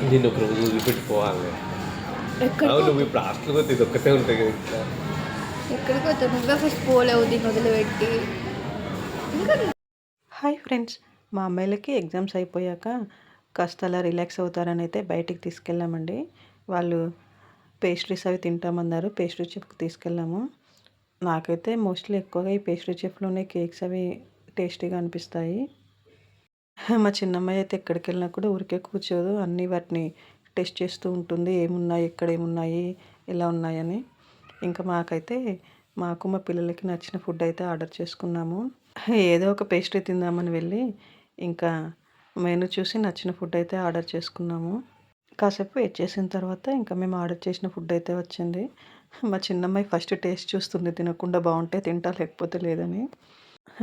నేను ఒక రోజు వదిలిపెట్టిపోవాలి. ఎక్కడికి అవును, నువ్వు పోతావు? ఇప్పుడు హాస్టల్‌కి పోతే ఇదొక్కటే ఉంటాయి కదా ఇంట్లో. ఎక్కడికి పోతావు? నువ్వే ఫస్ట్ పోలేవు దీన్ని వదిలిపెట్టి. ఇంకా హాయ్ ఫ్రెండ్స్, మా అమ్మాయిలకి ఎగ్జామ్స్ అయిపోయాక కాస్త అలా రిలాక్స్ అవుతారని అయితే బయటికి తీసుకెళ్ళామండి. వాళ్ళు పేస్ట్రీస్ అవి తింటామన్నారు. పేస్ట్రీ చెఫ్‌కి తీసుకెళ్ళాము. నాకైతే మోస్ట్లీ ఎక్కువగా ఈ పేస్ట్రీ చెఫ్‌లోనే కేక్స్ అవి టేస్టీగా అనిపిస్తాయి. మా చిన్నమ్మాయి అయితే ఎక్కడికెళ్ళినా కూడా ఊరికే కూర్చోదు. అన్నీ వాటిని టెస్ట్ చేస్తూ ఉంటుంది. ఏమున్నాయి, ఎక్కడ ఏమున్నాయి, ఎలా ఉన్నాయని. ఇంకా మాకు మా పిల్లలకి నచ్చిన ఫుడ్ అయితే ఆర్డర్ చేసుకున్నాము. ఏదో ఒక పేస్ట్రీ తిందామని వెళ్ళి ఇంకా మెనూ చూసి నచ్చిన ఫుడ్ అయితే ఆర్డర్ చేసుకున్నాము. కాసేపు వెయిట్ చేసిన తర్వాత ఇంకా మేము ఆర్డర్ చేసిన ఫుడ్ అయితే వచ్చింది. మా చిన్నమ్మాయి ఫస్ట్ టేస్ట్ చూస్తుంది. తినకుండా బాగుంటే తింటా, లేకపోతే లేదని.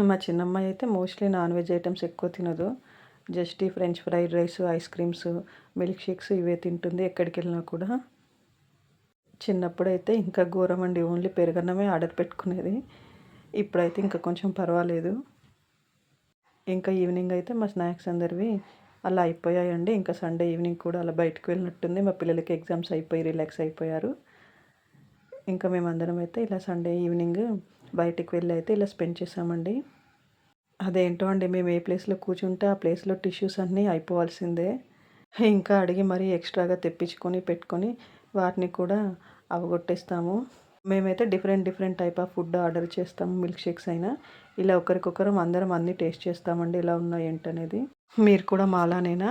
మా చిన్నమ్మాయి అయితే మోస్ట్లీ నాన్ వెజ్ ఐటమ్స్ ఎక్కువ తినదు. జస్ట్ ఈ French fried rice, ice creams, milk shakes ఇవే తింటుంది ఎక్కడికి వెళ్ళినా కూడా. చిన్నప్పుడైతే ఇంకా ఘోరం అండి, ఓన్లీ పెరుగన్నమే ఆర్డర్ పెట్టుకునేది. ఇప్పుడైతే ఇంకా కొంచెం పర్వాలేదు. ఇంకా ఈవినింగ్ అయితే మా స్నాక్స్ అందరివి అలా అయిపోయాయండి. ఇంకా సండే ఈవినింగ్ కూడా అలా బయటకు వెళ్ళినట్టుంది. మా పిల్లలకి ఎగ్జామ్స్ అయిపోయి రిలాక్స్ అయిపోయారు. ఇంకా మేమందరం అయితే ఇలా సండే ఈవినింగ్ బయటికి వెళ్ళి అయితే ఇలా స్పెండ్ చేసామండి. అదేంటో అండి, మేము ఏ ప్లేస్లో కూర్చుంటే ఆ ప్లేస్లో టిష్యూస్ అన్నీ అయిపోవాల్సిందే. ఇంకా అడిగి మరీ ఎక్స్ట్రాగా తెప్పించుకొని పెట్టుకొని వాటిని కూడా అవగొట్టేస్తాము. మేమైతే different different type of food order చేస్తాము. మిల్క్ షేక్స్ అయినా ఇలా ఒకరికొకరం అందరం అన్నీ టేస్ట్ చేస్తామండి, ఎలా ఉన్నాయి ఏంటనేది. మీరు కూడా మాలానేనా?